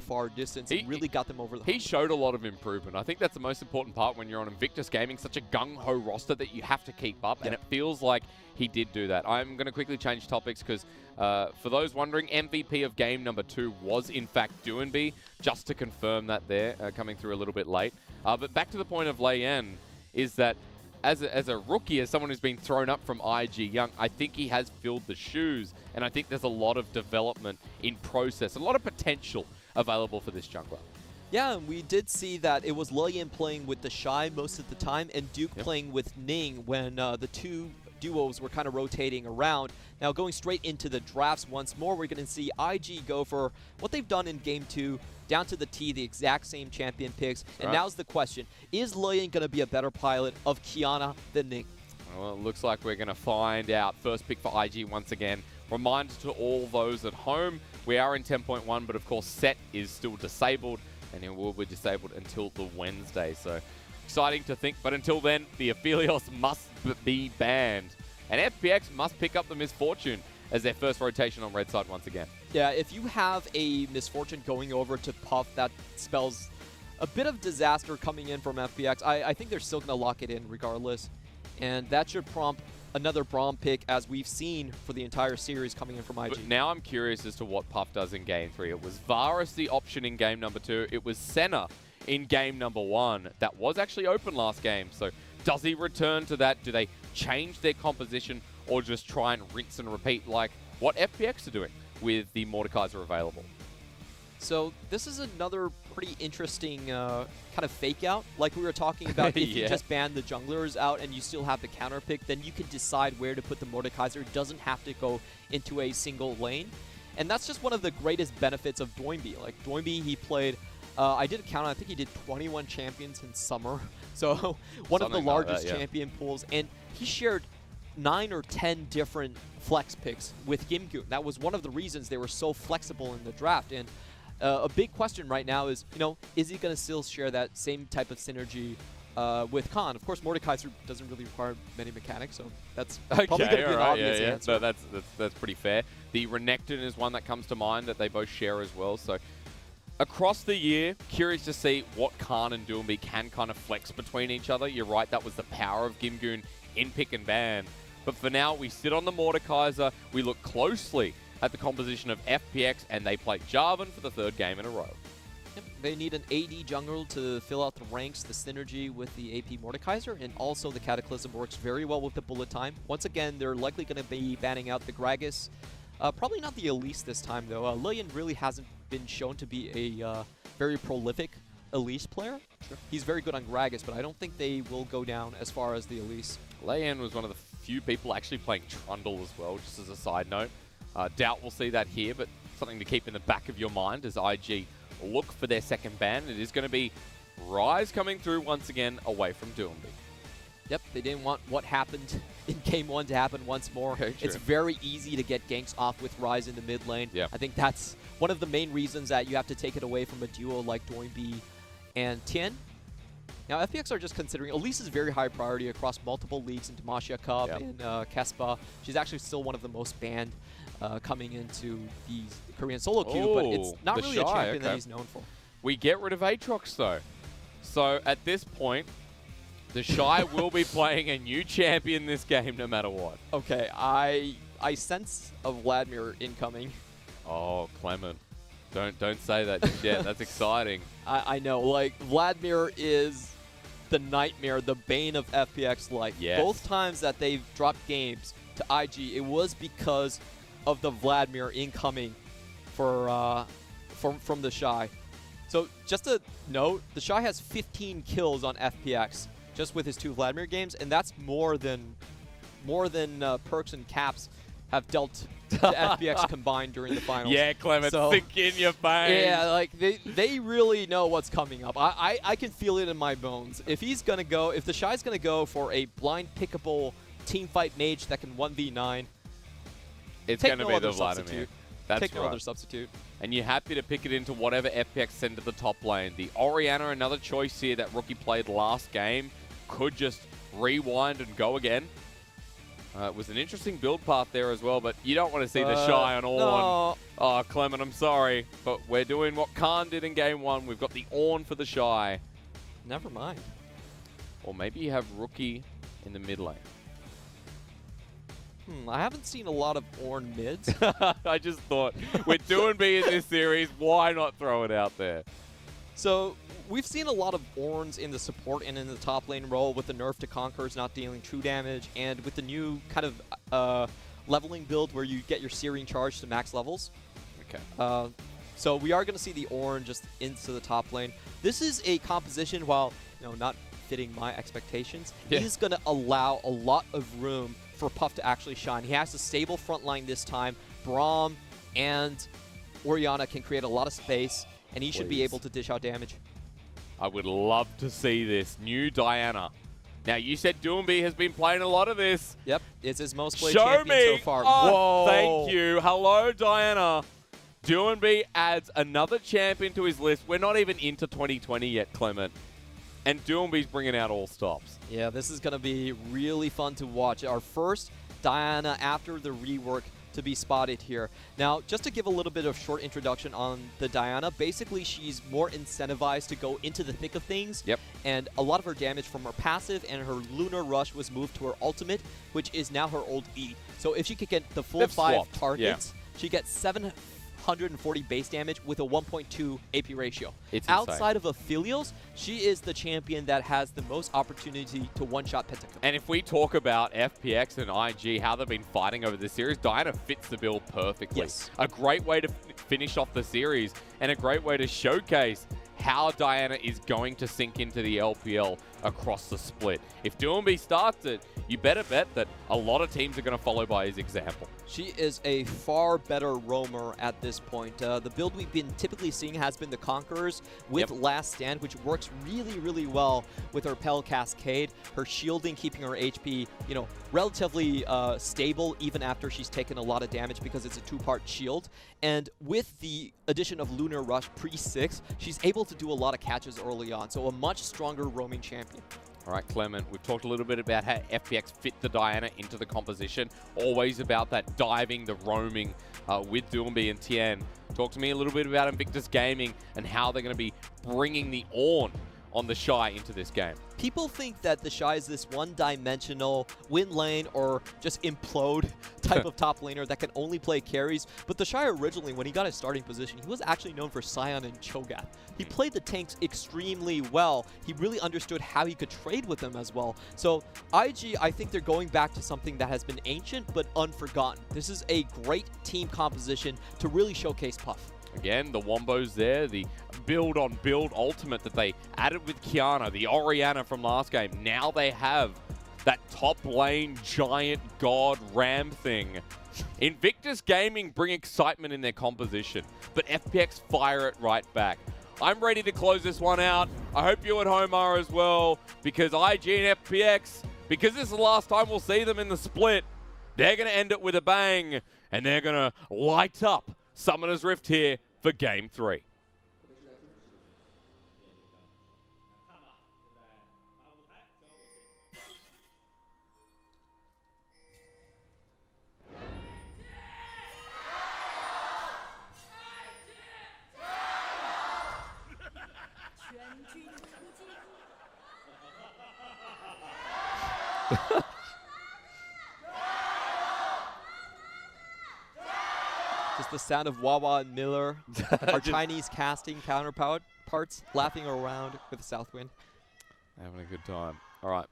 far distance and really got them over the hump. He showed a lot of improvement. I think that's the most important part when you're on Invictus Gaming, such a gung-ho roster that you have to keep up, and it feels like he did do that. I'm going to quickly change topics because for those wondering, MVP of game number 2 was in fact Doinby, just to confirm that there, coming through a little bit late. But back to the point of Layan, is that as a rookie, as someone who's been thrown up from IG Young, I think he has filled the shoes, and I think there's a lot of development in process, a lot of potential available for this jungler. Yeah, and we did see that it was Lillian playing with the Shy most of the time, and Duke playing with Ning when the two duos were kind of rotating around. Now going straight into the drafts once more, we're going to see IG go for what they've done in Game 2, down to the T, the exact same champion picks. And now's the question, is Lillian going to be a better pilot of Kiana than Ning? Well, it looks like we're going to find out. First pick for IG once again. Reminder to all those at home, we are in 10.1, but of course Set is still disabled, and it will be disabled until the Wednesday. So exciting to think, but until then, the Aphelios must be banned. And FPX must pick up the Misfortune as their first rotation on red side once again. Yeah, if you have a Misfortune going over to Puff, that spells a bit of disaster coming in from FPX. I think they're still going to lock it in regardless. And that should prompt another Braum pick, as we've seen for the entire series coming in from IG. But now I'm curious as to what Puff does in Game 3. It was Varus the option in Game number 2. It was Senna in Game number 1. That was actually open last game. So does he return to that? Do they change their composition or just try and rinse and repeat like what FPX are doing with the Mordekaiser available? So this is another pretty interesting kind of fake out. Like we were talking about, if you just ban the junglers out and you still have the counter pick, then you can decide where to put the Mordekaiser. It doesn't have to go into a single lane. And that's just one of the greatest benefits of Doinby. Like Doinby, he played, I did a count, I think he did 21 champions in summer. So one of the largest champion pools. And he shared 9 or 10 different flex picks with Gimgoon. That was one of the reasons they were so flexible in the draft. And a big question right now is, is he going to still share that same type of synergy with Khan? Of course, Mordekaiser doesn't really require many mechanics, so that's probably going to be an obvious answer. No, that's pretty fair. The Renekton is one that comes to mind that they both share as well. So across the year, curious to see what Khan and Doinby can kind of flex between each other. You're right, that was the power of Gimgoon in pick and ban. But for now, we sit on the Mordekaiser. We look closely at the composition of FPX, and they play Jarvan for the 3rd game in a row. Yep, they need an AD jungle to fill out the ranks, the synergy with the AP Mordekaiser, and also the Cataclysm works very well with the bullet time. Once again, they're likely going to be banning out the Gragas. Probably not the Elise this time, though. Lillian really hasn't been shown to be a very prolific Elise player. Sure. He's very good on Gragas, but I don't think they will go down as far as the Elise. Layan was one of the few people actually playing Trundle as well, just as a side note. Doubt we'll see that here, but something to keep in the back of your mind as IG look for their second ban. It is going to be Ryze coming through once again away from Doinby. Yep, they didn't want what happened in Game 1 to happen once more. It's very easy to get ganks off with Ryze in the mid lane. Yep. I think that's one of the main reasons that you have to take it away from a duo like Doinby and Tien. Now, FPX are just considering, Elise is very high priority across multiple leagues in Demacia Cup and Kespa. She's actually still one of the most banned coming into the Korean solo queue, but it's not really a champion that he's known for. We get rid of Aatrox, though. So at this point, the Shy will be playing a new champion this game no matter what. Okay, I sense a Vladimir incoming. Oh, Clement. Don't say that. Yeah, that's exciting. I know. Like, Vladimir is the nightmare, the bane of FPX life. Yes. Both times that they've dropped games to IG, it was because of the Vladimir incoming for from the Shy. So just a note, the Shy has 15 kills on FPX just with his 2 Vladimir games, and that's more than Perks and Caps have dealt to FPX combined during the finals. Yeah, Clement, sink in your face. Yeah, like they really know what's coming up. I can feel it in my bones. If the Shy's gonna go for a blind pickable team fight mage that can 1v9, it's gonna be the Vladimir. That's Take no other substitute. And you're happy to pick it into whatever FPX send to the top lane. The Orianna, another choice here that Rookie played last game, could just rewind and go again. It was an interesting build path there as well, but you don't want to see the Shy on Ornn. No. Oh, Clement, I'm sorry, but we're doing what Khan did in Game 1. We've got the Ornn for the Shy. Never mind. Or maybe you have Rookie in the mid lane. I haven't seen a lot of Ornn mids. I just thought, we're doing B in this series, why not throw it out there? So, we've seen a lot of Ornns in the support and in the top lane role with the nerf to Conquerors not dealing true damage, and with the new kind of leveling build where you get your Searing Charge to max levels. Okay. So we are going to see the Ornn just into the top lane. This is a composition, while not fitting my expectations, he's going to allow a lot of room for Puff to actually shine. He has a stable front line this time. Braum and Orianna can create a lot of space, and he should be able to dish out damage. I would love to see this. New Diana. Now, you said Doomby has been playing a lot of this. Yep, it's his most played Show champion so far. Oh, Whoa! Thank you. Hello, Diana. Doomby adds another champion to his list. We're not even into 2020 yet, Clement. And Doomby's bringing out all stops. Yeah, this is going to be really fun to watch. Our first Diana after the rework to be spotted here. Now, just to give a little bit of short introduction on the Diana, basically she's more incentivized to go into the thick of things. Yep. And a lot of her damage from her passive and her Lunar Rush was moved to her ultimate, which is now her old E. So if she could get the full 5 targets, she gets 740 base damage with a 1.2 AP ratio. It's outside of Aphelios, she is the champion that has the most opportunity to one-shot Pentakill. And if we talk about FPX and IG, how they've been fighting over this series, Diana fits the bill perfectly. Yes. A great way to finish off the series and a great way to showcase how Diana is going to sink into the LPL across the split. If Doomby starts it, you better bet that a lot of teams are going to follow by his example. She is a far better roamer at this point. The build we've been typically seeing has been the Conquerors with Last Stand, which works really, really well with her Pel Cascade, her shielding, keeping her HP, relatively stable even after she's taken a lot of damage because it's a 2-part shield. And with the addition of Lunar Rush pre-6, she's able to do a lot of catches early on, so a much stronger roaming champion. All right, Clement, we've talked a little bit about how FPX fit the Diana into the composition. Always about that diving, the roaming with Doomby and Tien. Talk to me a little bit about Invictus Gaming and how they're going to be bringing the Ornn on the Shy into this game. People think that the Shy is this one-dimensional win lane or just implode type of top laner that can only play carries. But the Shy originally, when he got his starting position, he was actually known for Sion and Cho'Gath. He played the tanks extremely well. He really understood how he could trade with them as well. So IG, I think they're going back to something that has been ancient but unforgotten. This is a great team composition to really showcase Puff. Again, the Wombos there, the build-on-build ultimate that they added with Kiana, the Orianna from last game. Now they have that top lane giant god ram thing. Invictus Gaming bring excitement in their composition, but FPX fire it right back. I'm ready to close this one out. I hope you at home are as well, because IG and FPX, because this is the last time we'll see them in the split, they're going to end it with a bang, and they're going to light up Summoner's Rift here for Game 3. Just the sound of Wawa and Miller, our Chinese casting counterparts, laughing around with the south wind. Having a good time. All right.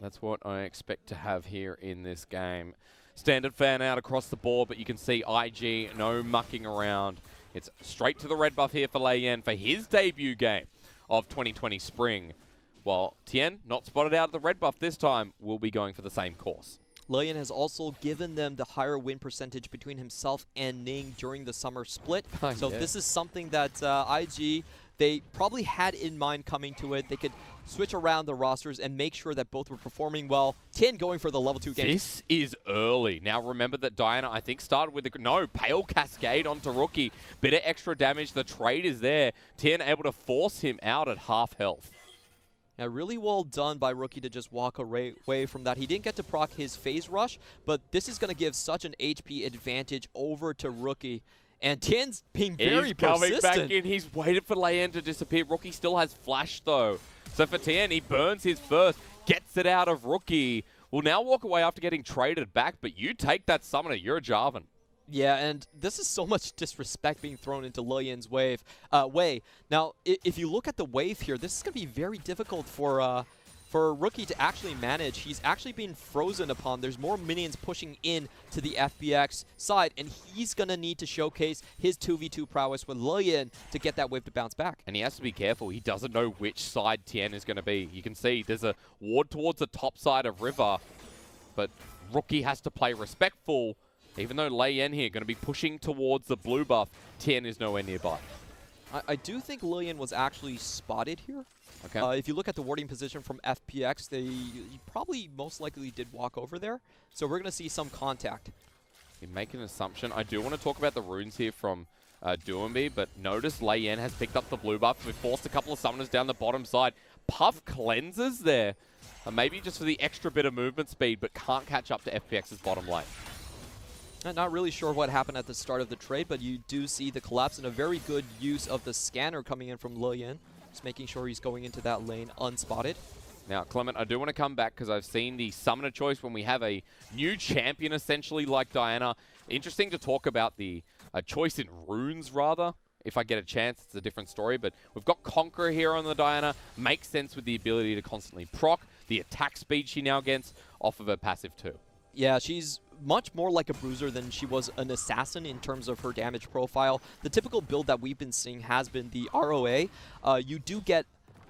That's what I expect to have here in this game. Standard fan out across the board, but you can see IG, no mucking around. It's straight to the red buff here for Lei Yan for his debut game of 2020 Spring. While Tien, not spotted out at the red buff this time, will be going for the same course. Lei Yan has also given them the higher win percentage between himself and Ning during the summer split. So this is something that IG, they probably had in mind coming to it. They could switch around the rosters and make sure that both were performing well. Tien going for the level 2 game. This is early. Now remember that Diana, I think, started with the Pale Cascade onto Rookie. Bit of extra damage. The trade is there. Tien able to force him out at half health. Yeah, really well done by Rookie to just walk away from that. He didn't get to proc his phase rush, but this is going to give such an HP advantage over to Rookie. And Tien's being very persistent. He's coming back in. He's waited for Layan to disappear. Rookie still has flash, though. So for Tien, he burns his first, gets it out of Rookie. Will now walk away after getting traded back, but you take that summoner. You're a Jarvan. Yeah, and this is so much disrespect being thrown into Lian's way. Now, if you look at the wave here, this is going to be very difficult for Rookie to actually manage. He's actually being frozen upon. There's more minions pushing in to the FPX side, and he's going to need to showcase his 2v2 prowess with Lian to get that wave to bounce back. And he has to be careful. He doesn't know which side Tien is going to be. You can see there's a ward towards the top side of River, but Rookie has to play respectful. Even though Lian here going to be pushing towards the blue buff, Tien is nowhere nearby. I do think Lian was actually spotted here. Okay. If you look at the warding position from FPX, he probably most likely did walk over there. So we're going to see some contact. You make an assumption. I do want to talk about the runes here from Duumbi, but notice Lian has picked up the blue buff. We've forced a couple of summoners down the bottom side. Puff cleanses there. Maybe just for the extra bit of movement speed, but can't catch up to FPX's bottom lane. Not really sure what happened at the start of the trade, but you do see the collapse and a very good use of the scanner coming in from Lian. Just making sure he's going into that lane unspotted. Now, Clement, I do want to come back because I've seen the summoner choice when we have a new champion, essentially, like Diana. Interesting to talk about the choice in runes, rather. If I get a chance, it's a different story. But we've got Conqueror here on the Diana. Makes sense with the ability to constantly proc. The attack speed she now gets off of her passive too. Yeah, she's much more like a bruiser than she was an assassin in terms of her damage profile. The typical build that we've been seeing has been the ROA. You do get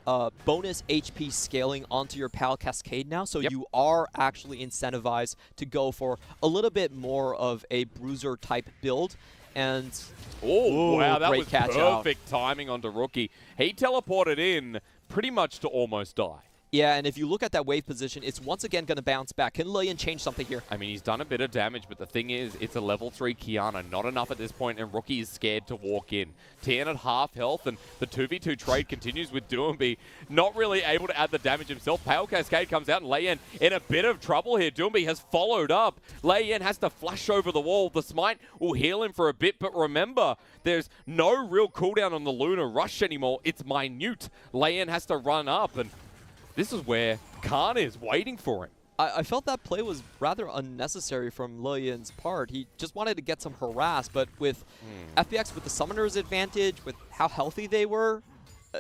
bonus HP scaling onto your PAL Cascade now, so you are actually incentivized to go for a little bit more of a bruiser type build. And wow, that was perfect out. Timing onto Rookie. He teleported in pretty much to almost die. Yeah, and if you look at that wave position, it's once again going to bounce back. Can Lian change something here? I mean, he's done a bit of damage, but the thing is, it's a level 3 Kiana. Not enough at this point, and Rookie is scared to walk in. Tien at half health, and the 2v2 trade continues with Duumbi. Not really able to add the damage himself. Pale Cascade comes out, and Lian in a bit of trouble here. Duumbi has followed up. Lian has to flash over the wall. The smite will heal him for a bit, but remember, there's no real cooldown on the Lunar Rush anymore. It's minute. Lian has to run up, and this is where Khan is waiting for him. I felt that play was rather unnecessary from Lian's part. He just wanted to get some harass, but with FPX, with the summoner's advantage, with how healthy they were,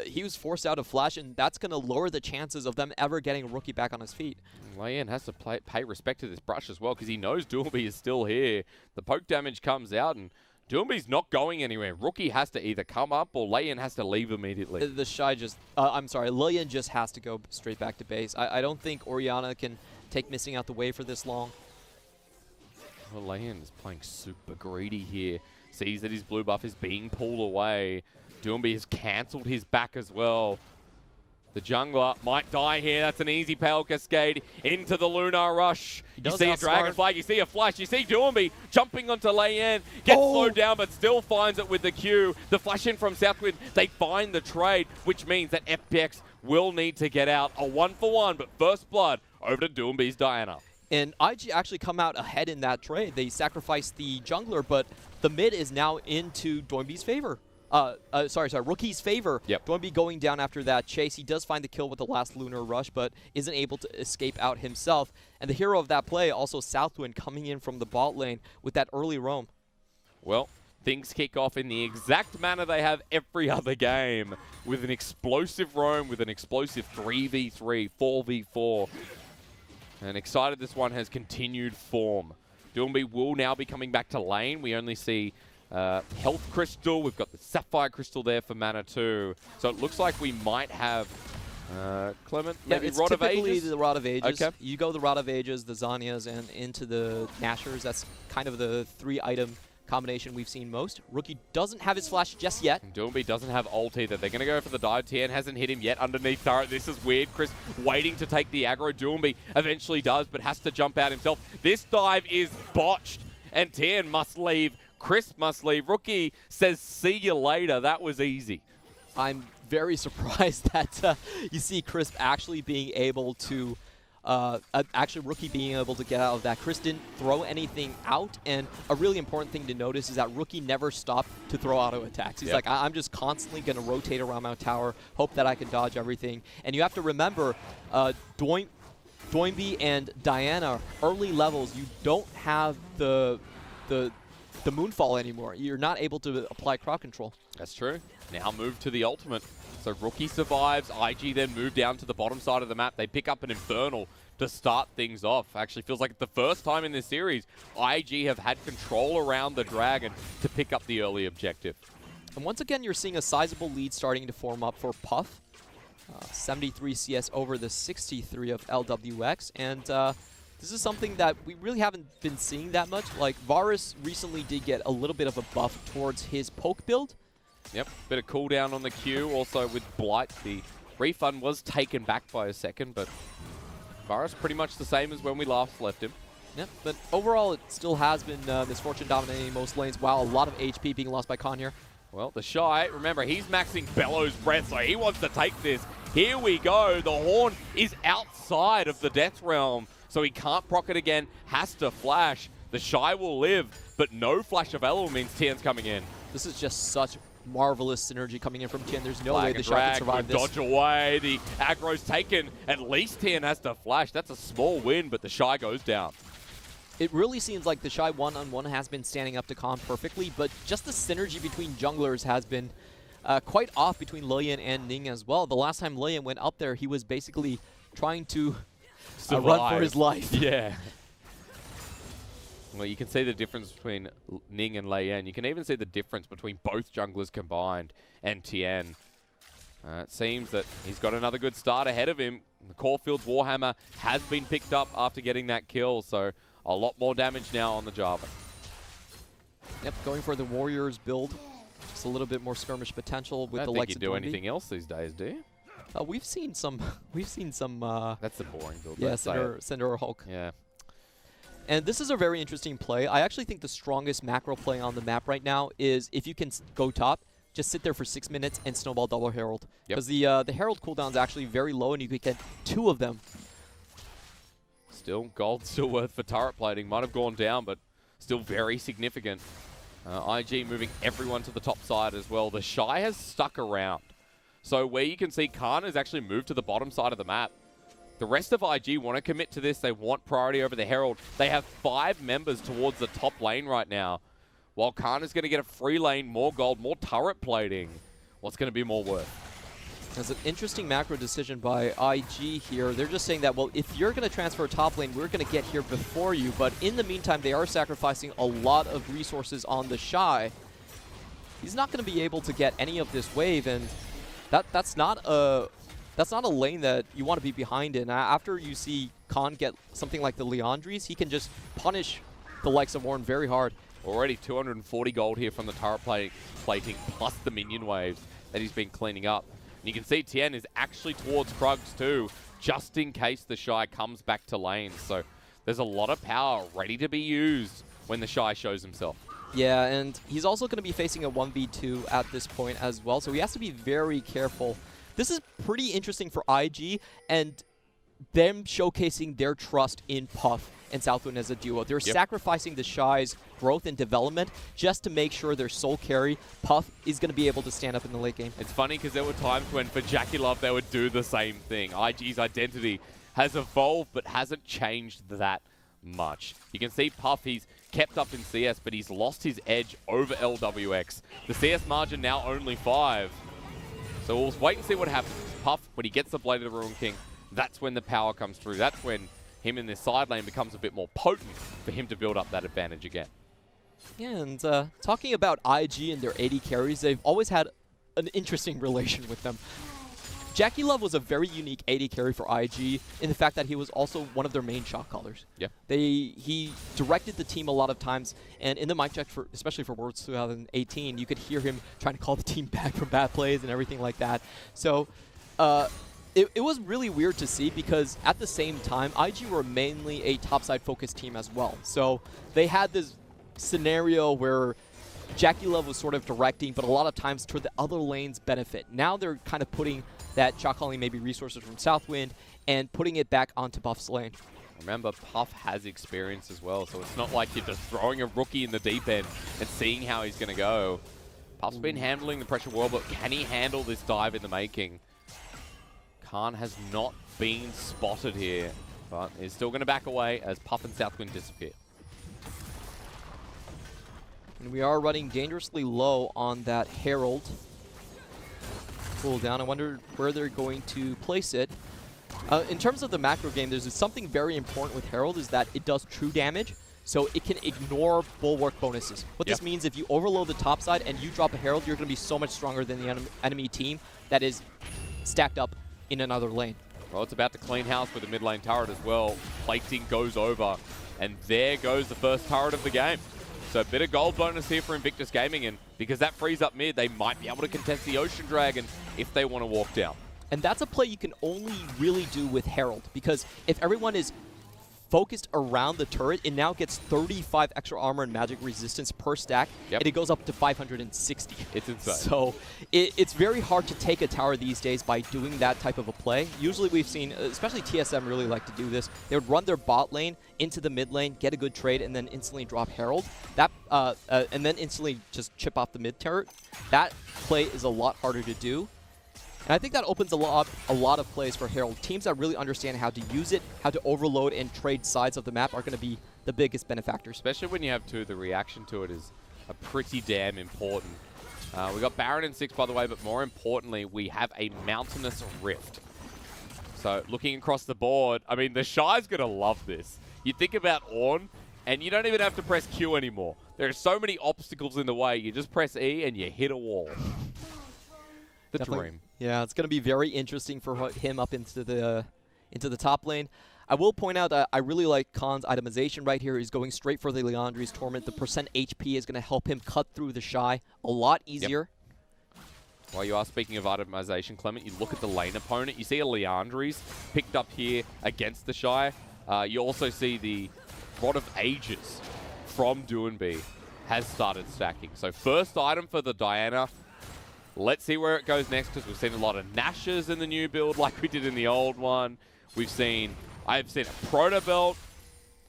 he was forced out of flash, and that's going to lower the chances of them ever getting Rookie back on his feet. Lian has to pay respect to this brush as well, because he knows Duumbi is still here. The poke damage comes out, and Duumbi's not going anywhere. Rookie has to either come up or Lian has to leave immediately. The Shy just, Lian just has to go straight back to base. I don't think Orianna can take missing out the wave for this long. Well, Lian is playing super greedy here. Sees that his blue buff is being pulled away. Duumbi has cancelled his back as well. The jungler might die here. That's an easy Pale Cascade into the Lunar Rush. You see a Dragon Flag, you see a flash, you see Duumbi jumping onto Lian. Gets slowed down, but still finds it with the Q. The flash in from Southwind, they find the trade, which means that FPX will need to get out a 1-for-1, but first blood over to Duumbi's Diana. And IG actually come out ahead in that trade. They sacrificed the jungler, but the mid is now into Duumbi's favor. Rookie's favor. Duumbi going down after that chase. He does find the kill with the last Lunar Rush, but isn't able to escape out himself. And the hero of that play, also Southwind, coming in from the bot lane with that early roam. Well, things kick off in the exact manner they have every other game, with an explosive roam, with an explosive 3v3, 4v4. And excited this one has continued form. Duumbi will now be coming back to lane. We only see Health Crystal. We've got the Sapphire Crystal there for mana too. So it looks like we might have Clement, maybe Rod of Ages? Typically the Rod of Ages. Okay. You go the Rod of Ages, the Zanyas, and into the Nashers. That's kind of the 3-item combination we've seen most. Rookie doesn't have his flash just yet. And Duumbi doesn't have ult either. They're going to go for the dive. Tien hasn't hit him yet underneath turret. This is weird. Chris waiting to take the aggro. Duumbi eventually does, but has to jump out himself. This dive is botched, and Tien must leave. Chris must leave. Rookie says, see you later. That was easy. I'm very surprised that you see Crisp actually being able to, actually Rookie being able to get out of that. Chris didn't throw anything out, and a really important thing to notice is that Rookie never stopped to throw auto attacks. He's like, I'm just constantly going to rotate around my tower, hope that I can dodge everything. And you have to remember, Doinby and Diana, early levels, you don't have the Moonfall anymore. You're not able to apply crowd control. That's true. Now move to the ultimate. So Rookie survives. IG then move down to the bottom side of the map. They pick up an Infernal to start things off. Actually feels like the first time in this series, IG have had control around the Dragon to pick up the early objective. And once again, you're seeing a sizable lead starting to form up for Puff. 73 CS over the 63 of LWX. And this is something that we really haven't been seeing that much. Like, Varus recently did get a little bit of a buff towards his poke build. Yep, bit of cooldown on the Q. Also with Blight, the refund was taken back by a second, but Varus pretty much the same as when we last left him. Yep, but overall it still has been Misfortune dominating most lanes. Wow, a lot of HP being lost by Khan here. Well, the Shy, remember, he's maxing Bellows Breath, so he wants to take this. Here we go. The Horn is outside of the Death Realm, so he can't proc it again, has to flash. The Shy will live, but no flash of Elo means Tien's coming in. This is just such marvelous synergy coming in from Tien. There's no way the Shy can survive this. Dodge away. The aggro's taken. At least Tien has to flash. That's a small win, but the Shy goes down. It really seems like the Shy one-on-one has been standing up to Khan perfectly, but just the synergy between junglers has been quite off between Lilian and Ning as well. The last time Lilian went up there, he was basically trying to run for his life. Yeah. Well, you can see the difference between Ning and Lilian. You can even see the difference between both junglers combined and Tien. It seems that he's got another good start ahead of him. The Caulfield's Warhammer has been picked up after getting that kill, so a lot more damage now on the Java. Yep, going for the Warriors build. Just a little bit more skirmish potential with the likes of Doinby. I don't think you do anything else these days, do you? We've seen some. That's the boring build. Yeah, Cinder or Hulk. Yeah. And this is a very interesting play. I actually think the strongest macro play on the map right now is if you can go top, just sit there for 6 minutes and snowball double Herald. Because the Herald cooldown is actually very low, and you could get 2 of them. Still, gold still worth for turret plating. Might have gone down, but still very significant. IG moving everyone to the top side as well. The Shy has stuck around. So where you can see Khan has actually moved to the bottom side of the map. The rest of IG want to commit to this. They want priority over the Herald. They have 5 members towards the top lane right now. While Khan is going to get a free lane, more gold, more turret plating. What's going to be more worth? That's an interesting macro decision by IG here. They're just saying that, well, if you're going to transfer top lane, we're going to get here before you. But in the meantime, they are sacrificing a lot of resources on the Shy. He's not going to be able to get any of this wave, and that's not a lane that you want to be behind in. After you see Khan get something like the Leandries, he can just punish the likes of Warren very hard. Already 240 gold here from the turret plating plus the minion waves that he's been cleaning up. And you can see Tien is actually towards Krugs too, just in case the Shy comes back to lane. So there's a lot of power ready to be used when the Shy shows himself. Yeah, and he's also going to be facing a 1v2 at this point as well, so he has to be very careful. This is pretty interesting for IG and them showcasing their trust in Puff and Southwind as a duo. They're sacrificing the Shy's growth and development just to make sure their soul carry, Puff, is going to be able to stand up in the late game. It's funny because there were times when for Jackie Love they would do the same thing. IG's identity has evolved but hasn't changed that much. You can see Puff, he's kept up in CS, but he's lost his edge over LWX. The CS margin now only 5. So we'll wait and see what happens. Puff, when he gets the Blade of the Ruin King, that's when the power comes through. That's when him in this side lane becomes a bit more potent for him to build up that advantage again. Yeah, and talking about IG and their AD carries, they've always had an interesting relation with them. Jackie Love was a very unique AD carry for IG in the fact that he was also one of their main shot callers. Yeah. He directed the team a lot of times, and in the mic check, especially for Worlds 2018, you could hear him trying to call the team back from bad plays and everything like that. So it was really weird to see because at the same time, IG were mainly a topside focused team as well. So they had this scenario where Jackie Love was sort of directing, but a lot of times toward the other lane's benefit. Now they're kind of putting that shot calling maybe resources from Southwind and putting it back onto Puff's lane. Remember, Puff has experience as well, so it's not like you're just throwing a rookie in the deep end and seeing how he's going to go. Puff's been handling the pressure well, but can he handle this dive in the making? Khan has not been spotted here, but is still going to back away as Puff and Southwind disappear. And we are running dangerously low on that Herald cooldown. I wonder where they're going to place it. In terms of the macro game, there's something very important with Herald is that it does true damage, so it can ignore bulwark bonuses. What this means, if you overload the top side and you drop a Herald, you're going to be so much stronger than the enemy team that is stacked up in another lane. Well, it's about to clean house with the mid lane turret as well. Plating goes over, and there goes the first turret of the game. So a bit of gold bonus here for Invictus Gaming, and because that frees up mid, they might be able to contest the Ocean Dragon if they want to walk down. And that's a play you can only really do with Herald, because if everyone is focused around the turret, it now gets 35 extra armor and magic resistance per stack, and it goes up to 560. It's insane. So it's very hard to take a tower these days by doing that type of a play. Usually we've seen, especially TSM really like to do this, they would run their bot lane into the mid lane, get a good trade, and then instantly drop Herald. That and then instantly just chip off the mid turret. That play is a lot harder to do. And I think that opens a lot of plays for Herald. Teams that really understand how to use it, how to overload and trade sides of the map are going to be the biggest benefactors. Especially when you have two, the reaction to it is a pretty damn important. We got Baron in 6, by the way, but more importantly, we have a Mountainous Rift. So looking across the board, I mean, the Shy's going to love this. You think about Ornn, and you don't even have to press Q anymore. There are so many obstacles in the way. You just press E and you hit a wall. The dream. Yeah, it's going to be very interesting for him up into the top lane. I will point out that I really like Khan's itemization right here. He's going straight for the Liandry's Torment. The percent HP is going to help him cut through the Shy a lot easier. While you are speaking of itemization, Clement, you look at the lane opponent. You see a Liandry's picked up here against the Shy. You also see the Rod of Ages from Doinby has started stacking. So first item for the Diana. Let's see where it goes next, because we've seen a lot of Nashes in the new build like we did in the old one. I've seen a Proto Belt.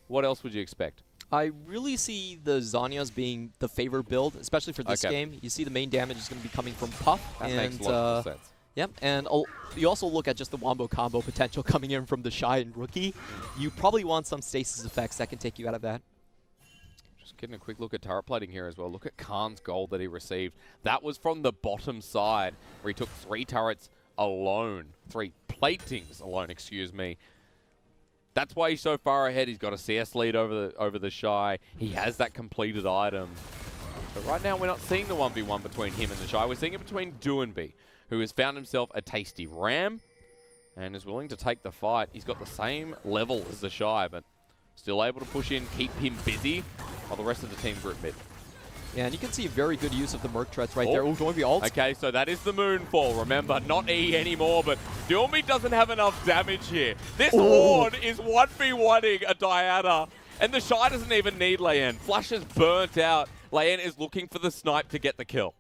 What else would you expect? I really see the Zhonya's being the favorite build, especially for this game. You see the main damage is going to be coming from Puff. That makes a lot of sense. Yep, and you also look at just the Wombo combo potential coming in from the Shy and Rookie. You probably want some stasis effects that can take you out of that. Getting a quick look at turret plating here as well. Look at Khan's gold that he received. That was from the bottom side, where he took 3 turrets alone. 3 platings alone, excuse me. That's why he's so far ahead. He's got a CS lead over the Shy. He has that completed item. But right now, we're not seeing the 1v1 between him and the Shy. We're seeing it between Doinby, who has found himself a tasty ram and is willing to take the fight. He's got the same level as the Shy, but still able to push in, keep him busy, while the rest of the team group mid. Yeah, and you can see very good use of the Merc Treads right there. Oh, Doinby ult. Okay, so that is the Moonfall. Remember, not E anymore, but Doinby doesn't have enough damage here. This Ornn is 1v1ing a Diana, and the Shy doesn't even need Layan. Flash is burnt out. Layan is looking for the snipe to get the kill.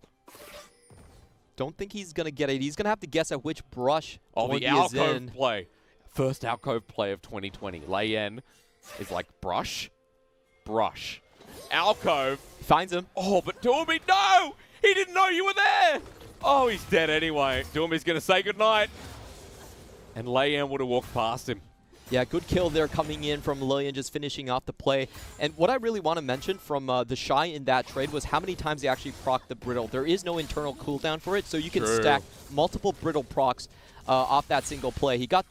Don't think he's going to get it. He's going to have to guess at which brush the alcove play. First alcove play of 2020. Layan is like, brush. Alcove. Finds him. Oh, but Doinby, no! He didn't know you were there! Oh, he's dead anyway. Doinby's going to say goodnight. And Layan would have walked past him. Yeah, good kill there coming in from Lillian, just finishing off the play. And what I really want to mention from the Shy in that trade was how many times he actually procced the Brittle. There is no internal cooldown for it, so you can stack multiple Brittle procs off that single play. He got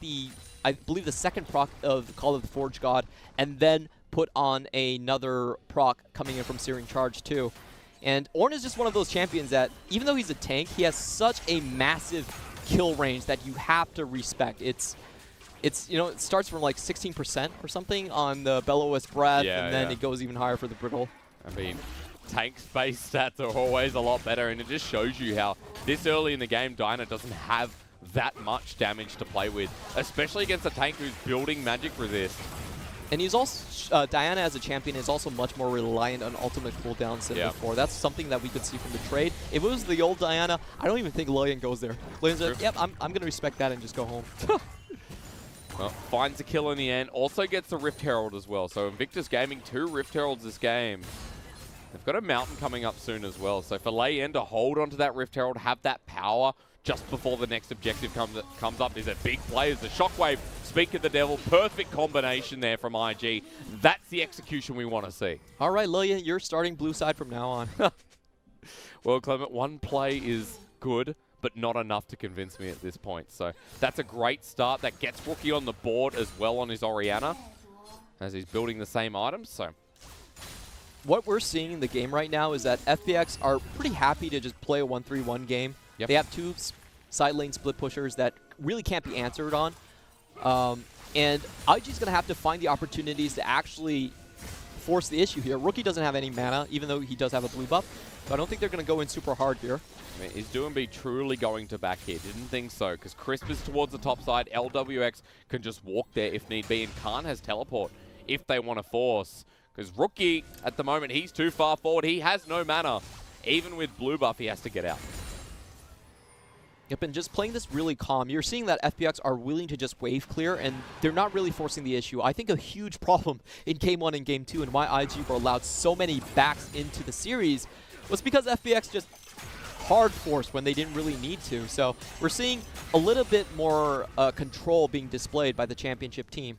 I believe the second proc of Call of the Forge God, and then put on another proc coming in from Searing Charge too. And Ornn is just one of those champions that, even though he's a tank, he has such a massive kill range that you have to respect. It's you know, it starts from like 16% or something on the Bellows Breath, and then it goes even higher for the Brittle. I mean, tank space stats are always a lot better, and it just shows you how this early in the game, Diana doesn't have that much damage to play with, especially against a tank who's building magic resist. And he's also, Diana as a champion is also much more reliant on ultimate cooldowns than before. That's something that we could see from the trade. If it was the old Diana, I don't even think Lillian goes there. Lillian's like, yep, I'm going to respect that and just go home. Well, finds a kill in the end. Also gets the Rift Herald as well. So Invictus Gaming, 2 Rift Heralds this game. They've got a Mountain coming up soon as well. So for Lei to hold onto that Rift Herald, have that power just before the next objective comes up, is a big play. As the Shockwave, speak of the devil, perfect combination there from IG. That's the execution we want to see. All right, Lillian, you're starting blue side from now on. Well, Clement, one play is good, but not enough to convince me at this point. So that's a great start. That gets Rookie on the board as well on his Orianna, as he's building the same items. So what we're seeing in the game right now is that FPX are pretty happy to just play a 1-3-1 game. They have 2 side lane split pushers that really can't be answered on. And IG's going to have to find the opportunities to actually force the issue here. Rookie doesn't have any mana, even though he does have a blue buff. So I don't think they're going to go in super hard here. I mean, is Doomby truly going to back here? Didn't think so, because Crisp is towards the top side. LWX can just walk there if need be, and Khan has teleport if they want to force. Because Rookie, at the moment, he's too far forward. He has no mana. Even with blue buff, he has to get out. Yep, and just playing this really calm. You're seeing that FPX are willing to just wave clear, and they're not really forcing the issue. I think a huge problem in Game 1 and Game 2 and why IG were allowed so many backs into the series was because FPX just hard forced when they didn't really need to. So we're seeing a little bit more control being displayed by the championship team.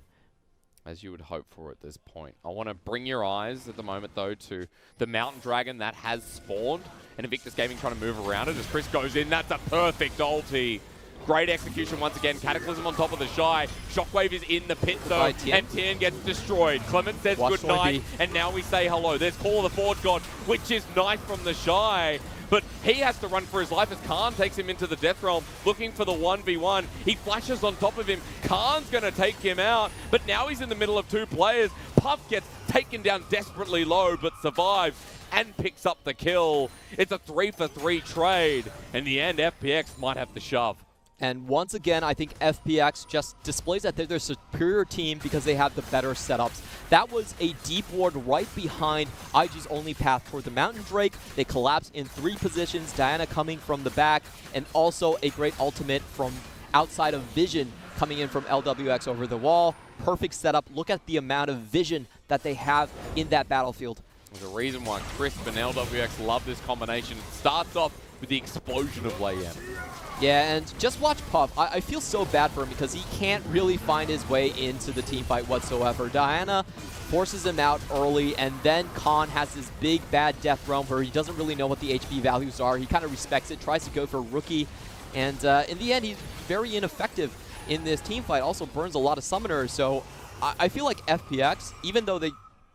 As you would hope for at this point. I want to bring your eyes at the moment, though, to the Mountain Dragon that has spawned, and Invictus Gaming trying to move around it as Chris goes in. That's a perfect ulti. Great execution once again. Cataclysm on top of the Shy. Shockwave is in the pit zone, and Tien gets destroyed. Clement says goodnight, and now we say hello. There's Call of the Forge God, which is nice from the Shy. But he has to run for his life as Khan takes him into the Death Realm, looking for the 1v1. He flashes on top of him. Khan's going to take him out, but now he's in the middle of 2 players. Puff gets taken down desperately low, but survives and picks up the kill. It's a 3-for-3 trade. In the end, FPX might have the shove. And once again, I think FPX just displays that they're the superior team because they have the better setups. That was a deep ward right behind IG's only path toward the Mountain Drake. They collapsed in 3 positions, Diana coming from the back, and also a great ultimate from outside of vision coming in from LWX over the wall. Perfect setup. Look at the amount of vision that they have in that battlefield. There's a reason why Crisp and LWX love this combination. It starts off with the explosion of Lei. Yeah, and just watch Puff. I feel so bad for him because he can't really find his way into the team fight whatsoever. Diana forces him out early, and then Khan has this big bad Death Realm where he doesn't really know what the HP values are. He kind of respects it, tries to go for Rookie, and in the end, he's very ineffective in this team fight. Also burns a lot of summoners, so I feel like FPX, even though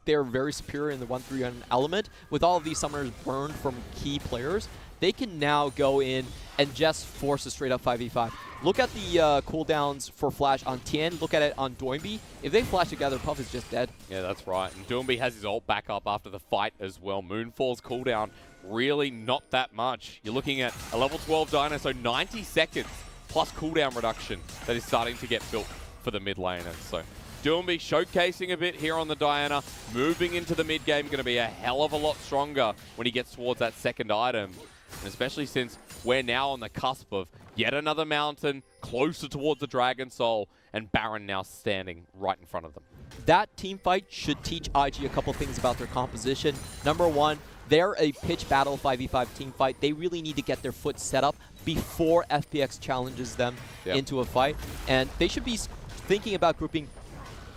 they're very superior in the 1-3 element, with all of these summoners burned from key players, they can now go in and just force a straight-up 5v5. Look at the cooldowns for Flash on Tien. Look at it on Doinby. If they flash together, Puff is just dead. Yeah, that's right. And Doinby has his ult back up after the fight as well. Moonfall's cooldown, really not that much. You're looking at a level 12 Dino, so 90 seconds plus cooldown reduction that is starting to get built for the mid laners. So Doinby showcasing a bit here on the Diana, moving into the mid game, going to be a hell of a lot stronger when he gets towards that second item. And especially since we're now on the cusp of yet another mountain, closer towards the Dragon Soul, and Baron now standing right in front of them. That team fight should teach IG a couple things about their composition. Number one, they're a pitch battle 5v5 team fight. They really need to get their foot set up before FPX challenges them into a fight. And they should be thinking about grouping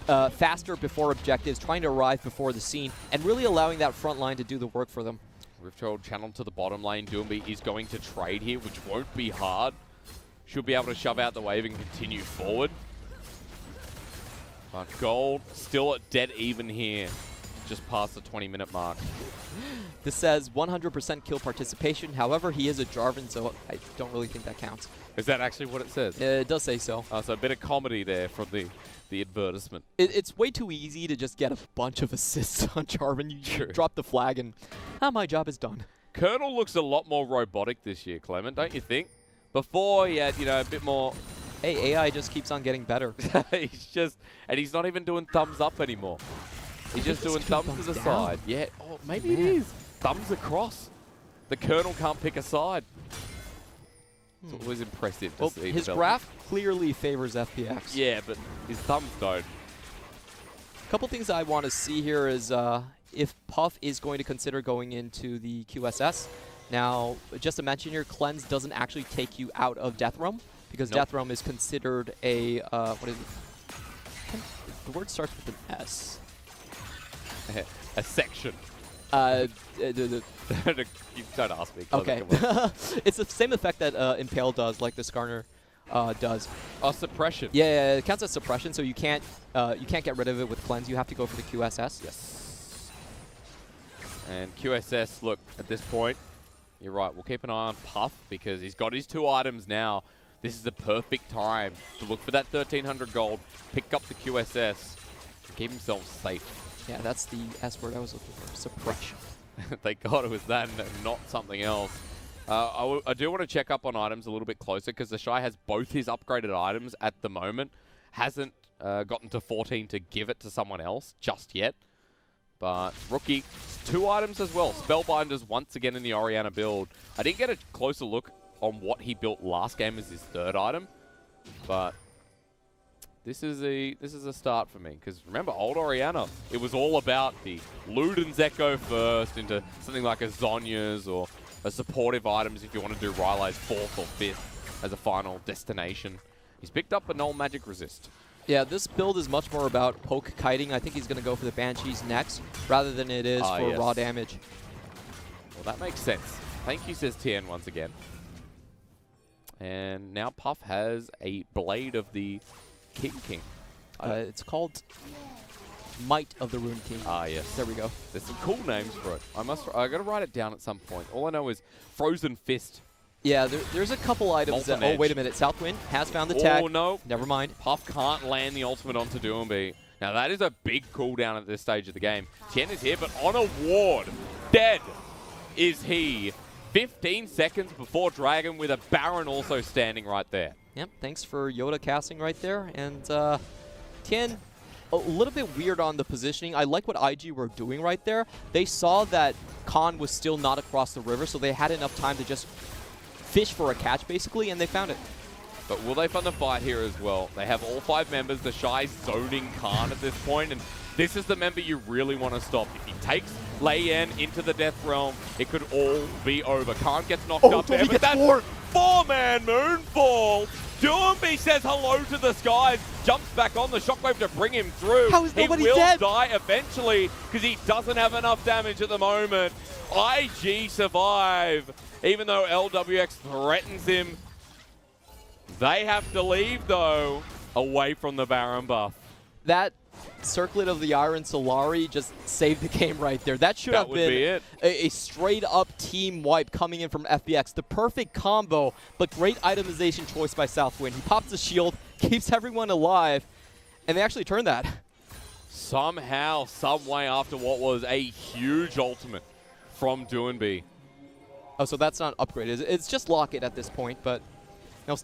faster before objectives, trying to arrive before the scene, and really allowing that front line to do the work for them. Rift Herald channeled to the bottom lane. Doomby is going to trade here, which won't be hard. Should be able to shove out the wave and continue forward. But Gold still at dead even here, just past the 20-minute mark. This says 100% kill participation. However, he is a Jarvan, so I don't really think that counts. Is that actually what it says? It does say so. So a bit of comedy there from the advertisement. It's way too easy to just get a bunch of assists on Jarvan. You drop the flag and my job is done. Colonel looks a lot more robotic this year, Clement, don't you think? Before he had, a bit more Hey, AI just keeps on getting better. And he's not even doing thumbs up anymore. He's just doing thumbs to the side. Yeah, oh, maybe it is. Thumbs across. The Colonel can't pick a side. It's always impressive to see. His graph clearly favors FPX. Yeah, but his thumbs don't. A couple things I want to see here is if Puff is going to consider going into the QSS. Now, just to mention here, Cleanse doesn't actually take you out of Death Realm, because Death Realm is considered a, what is it? The word starts with an S. A section. You don't ask me. Okay. It's the same effect that Impale does, like the Skarner does. Oh, suppression. Yeah, it counts as suppression, so you can't get rid of it with Cleanse. You have to go for the QSS. Yes. And QSS, look, at this point, you're right. We'll keep an eye on Puff because he's got his 2 items now. This is the perfect time to look for that 1,300 gold, pick up the QSS, and keep himself safe. Yeah, that's the S word I was looking for. Suppression. Thank God it was that and not something else. I do want to check up on items a little bit closer because the Shy has both his upgraded items at the moment. Hasn't gotten to 14 to give it to someone else just yet. But Rookie, 2 items as well. Spellbinders once again in the Orianna build. I didn't get a closer look on what he built last game as his 3rd item, but this is a start for me. Because remember, old Orianna, it was all about the Luden's Echo first into something like a Zhonya's or a supportive items if you want to do Rylai's 4th or 5th as a final destination. He's picked up a Null Magic Resist. Yeah, this build is much more about poke kiting. I think he's going to go for the Banshees next, rather than it is for raw damage. Well, that makes sense. Thank you, says TN once again. And now Puff has a Blade of the King. It's called Might of the Rune King. Ah, yes. There we go. There's some cool names for it. I got to write it down at some point. All I know is Frozen Fist. Yeah, there's a couple items that... Oh, wait a minute. Southwind has found the tag. Oh, no. Never mind. Puff can't land the ultimate onto Doomby. Now, that is a big cooldown at this stage of the game. Tien is here, but on a ward. Dead is he. 15 seconds before Dragon with a Baron also standing right there. Yep, thanks for Yoda casting right there. And Tien, a little bit weird on the positioning. I like what IG were doing right there. They saw that Khan was still not across the river, so they had enough time to just fish for a catch, basically, and they found it. But will they fund the fight here as well? They have all 5 members. The Shy's zoning Khan at this point, and this is the member you really want to stop. If he takes Lei Yan into the Death Realm, it could all be over. Khan gets knocked up there, but that's 4-man Moonfall. Doomby says hello to the skies, jumps back on the shockwave to bring him through. How is nobody dead? He will dead? die eventually because he doesn't have enough damage at the moment. IG survive, even though LWX threatens him. They have to leave, though, away from the Baron buff. That Circlet of the Iron Solari just saved the game right there. That should have been a straight-up team wipe coming in from FPX. The perfect combo, but great itemization choice by Southwind. He pops the shield, keeps everyone alive, and they actually turned that. Somehow, some way, after what was a huge ultimate from Doomby. Oh, so that's not upgraded. It's just Locket at this point, but... Now,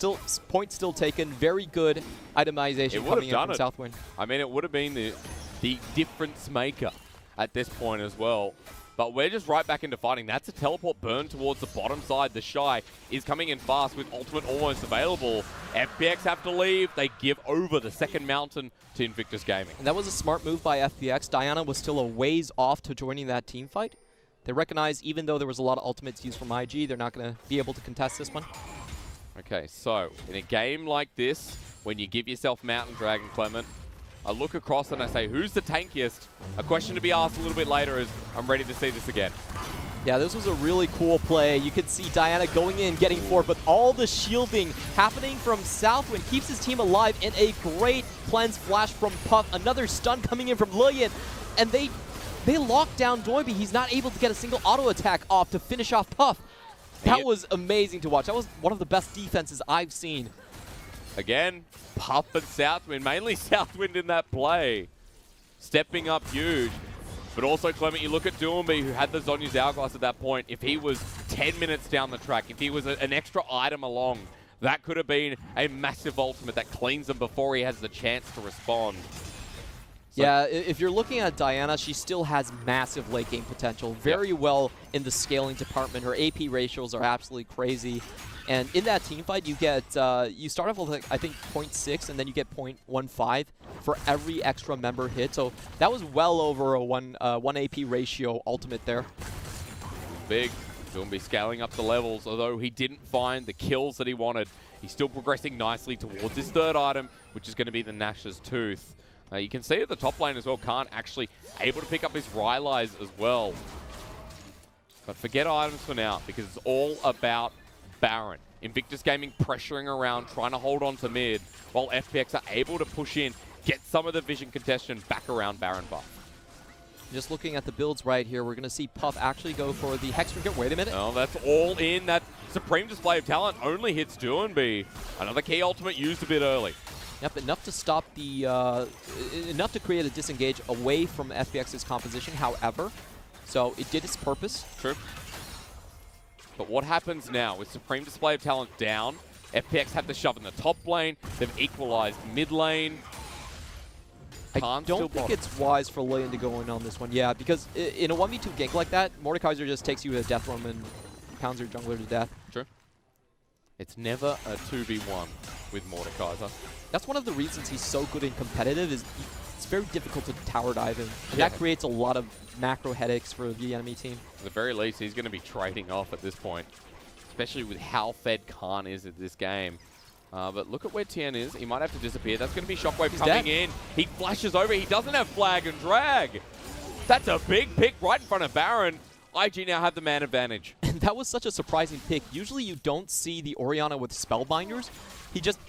point still taken. Very good itemization coming in from Southwind. I mean, it would have been the difference maker at this point as well. But we're just right back into fighting. That's a teleport burn towards the bottom side. The Shy is coming in fast with ultimate almost available. FPX have to leave. They give over the second mountain to Invictus Gaming. And that was a smart move by FPX. Diana was still a ways off to joining that team fight. They recognize even though there was a lot of ultimates used from IG, they're not going to be able to contest this one. Okay, so in a game like this, when you give yourself Mountain Dragon, Clement, I look across and I say, who's the tankiest? A question to be asked a little bit later is, I'm ready to see this again. Yeah, this was a really cool play. You could see Diana going in, getting 4, but all the shielding happening from Southwind keeps his team alive, and a great cleanse flash from Puff. Another stun coming in from Lillian, and they lock down Doiby. He's not able to get a single auto attack off to finish off Puff. That was amazing to watch. That was one of the best defenses I've seen. Again, Puff and Southwind, mainly Southwind in that play. Stepping up huge. But also, Clement, you look at Doomby, who had the Zhonya's Hourglass at that point. If he was 10 minutes down the track, if he was an extra item along, That could have been a massive ultimate that cleans him before he has the chance to respond. So yeah, if you're looking at Diana, she still has massive late game potential. Very well in the scaling department. Her AP ratios are absolutely crazy. And in that team fight, you get you start off with, like, I think 0.6, and then you get 0.15 for every extra member hit. So that was well over a one AP ratio ultimate there. Big. Zumbi scaling up the levels, although he didn't find the kills that he wanted. He's still progressing nicely towards his third item, which is going to be the Nash's Tooth. You can see at the top lane as well, Khan actually able to pick up his Rylai's as well. But forget items for now, because it's all about Baron. Invictus Gaming pressuring around, trying to hold on to mid, while FPX are able to push in, get some of the vision congestion back around Baron buff. Just looking at the builds right here, we're going to see Puff actually go for the Hex Trinket. Wait a minute. Oh, that's all in. That supreme display of talent only hits Doinby. Another key ultimate used a bit early. Yep, enough to stop the, enough to create a disengage away from FPX's composition, however. So it did its purpose. True. But what happens now with supreme display of talent down? FPX have the shove in the top lane. They've equalized mid lane. I don't think it's wise for Lillian to go in on this one. Yeah, because in a 1v2 gank like that, Mordekaiser just takes you to death room and pounds your jungler to death. True. It's never a 2v1 with Mordekaiser. That's one of the reasons he's so good in competitive, is it's very difficult to tower dive him. And that creates a lot of macro headaches for the enemy team. At the very least, he's going to be trading off at this point, especially with how fed Khan is at this game. But look at where Tien is. He might have to disappear. That's going to be Shockwave coming in. He flashes over. He doesn't have flag and drag. That's a big pick right in front of Baron. IG now have the man advantage. And that was such a surprising pick. Usually you don't see the Orianna with Spellbinders. He just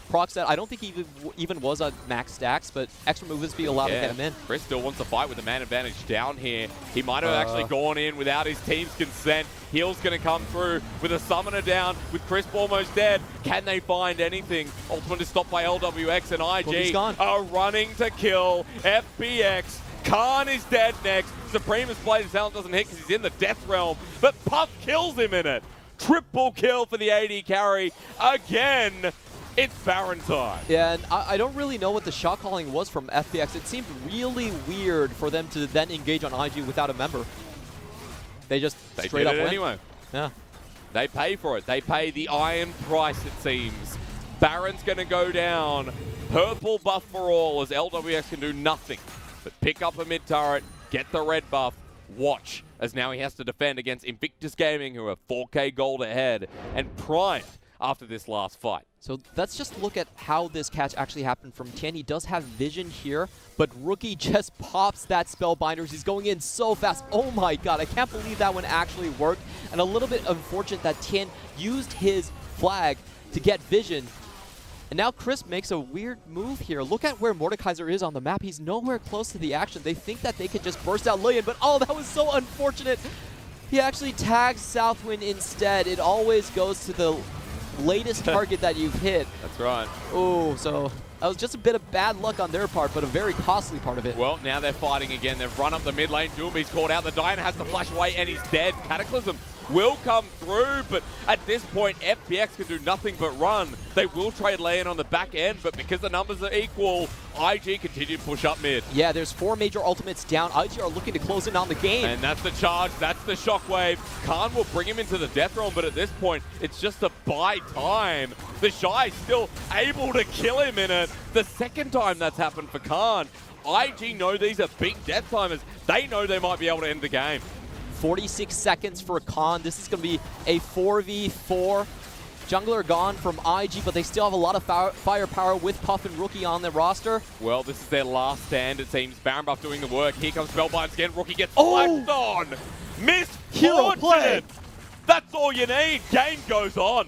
procs that. I don't think he even was on max stacks, but extra movement speed allowed to get him in. Chris still wants to fight with the man advantage down here. He might have actually gone in without his team's consent. Heal's going to come through with a summoner down, with Crisp almost dead. Can they find anything? Ultimate is stopped by LWX, and IG are running to kill FPX. Khan is dead next. Supreme's play his talent doesn't hit because he's in the death realm, but Puff kills him in it. Triple kill for the AD carry. Again, it's Baron time. Yeah, and I don't really know what the shot calling was from FPX. It seemed really weird for them to then engage on IG without a member. They just straight up win. Anyway. Yeah. They pay for it. They pay the iron price, it seems. Baron's going to go down. Purple buff for all, as LWX can do nothing but pick up a mid turret, get the red buff, watch, as now he has to defend against Invictus Gaming, who are 4K gold ahead, and primed after this last fight. So let's just look at how this catch actually happened from Tien. He does have vision here, but Rookie just pops that Spellbinders. He's going in so fast. Oh my god, I can't believe that one actually worked. And a little bit unfortunate that Tien used his flag to get vision. And now Chris makes a weird move here. Look at where Mordekaiser is on the map. He's nowhere close to the action. They think that they could just burst out Lillian, but oh, that was so unfortunate. He actually tags Southwind instead. It always goes to the latest target that you've hit. That's right. Oh, so that was just a bit of bad luck on their part, but a very costly part of it. Well, now they're fighting again. They've run up the mid lane. Doomy's caught out. The Diana has to flash away, and he's dead. Cataclysm will come through, but at this point, FPX can do nothing but run. They will trade lane on the back end, but because the numbers are equal, IG continue to push up mid. Yeah, there's 4 major ultimates down. IG are looking to close in on the game. And that's the charge. That's the shockwave. Khan will bring him into the death realm, but at this point, it's just to buy time. The Shy still able to kill him in it. The second time that's happened for Khan. IG know these are big death timers. They know they might be able to end the game. 46 seconds for Khan. This is going to be a 4v4. Jungler gone from IG, but they still have a lot of firepower with Puff and Rookie on the roster. Well, this is their last stand, it seems. Baron Buff doing the work. Here comes Spellbinds again. Rookie gets flashed on. Hero play. That's all you need. Game goes on.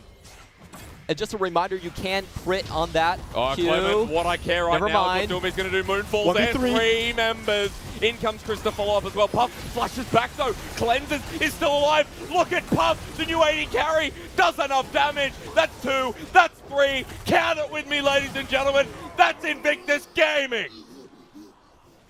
And just a reminder, you can crit on that. Oh, Clement, what I care right Never now. mind. Doomy's going to do moonfalls. There's 3 members. In comes Chris to follow up as well. Puff flashes back though. Cleanses is still alive. Look at Puff. The new 80 carry does enough damage. That's 2. That's 3. Count it with me, ladies and gentlemen. That's Invictus Gaming.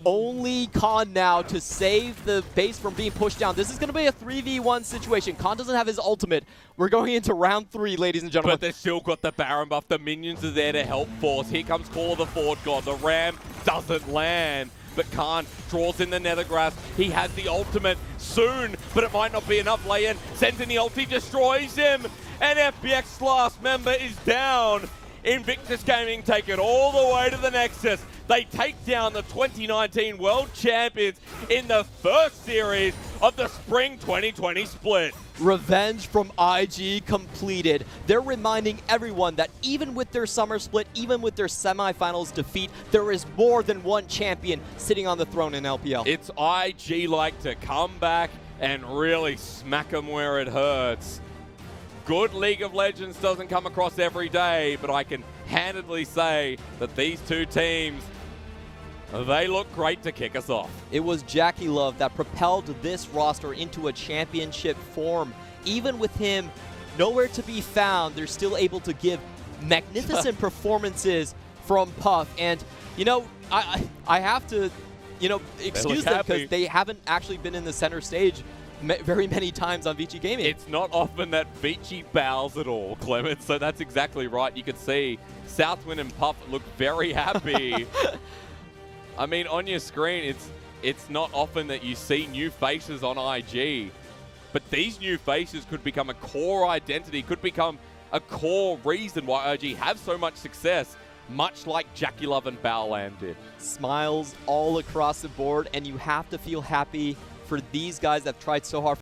only Khan now to save the base from being pushed down. This is going to be a 3v1 situation. Khan doesn't have his ultimate. We're going into round 3, ladies and gentlemen. But they've still got the Baron buff. The minions are there to help force. Here comes Call of the Ford God. The Ram doesn't land. But Khan draws in the Nethergrass. He has the ultimate soon, but it might not be enough. Lay-in sends in the ulti, destroys him. And FPX last member is down. Invictus Gaming take it all the way to the Nexus. They take down the 2019 World Champions in the first series of the Spring 2020 Split. Revenge from IG completed. They're reminding everyone that even with their summer split, even with their semifinals defeat, there is more than one champion sitting on the throne in LPL. It's IG like to come back and really smack them where it hurts. Good League of Legends doesn't come across every day, but I can handedly say that these two teams, they look great to kick us off. It was Jackie Love that propelled this roster into a championship form. Even with him nowhere to be found, they're still able to give magnificent performances from Puff. And, you know, I have to, you know, excuse them because they haven't actually been in the center stage very many times on Vici Gaming. It's not often that Vici bows at all, Clement, so that's exactly right. You can see Southwind and Puff look very happy. I mean, on your screen, it's not often that you see new faces on IG, but these new faces could become a core identity, could become a core reason why IG have so much success, much like Jackie Love and Baolan did. Smiles all across the board, and you have to feel happy for these guys that have tried so hard.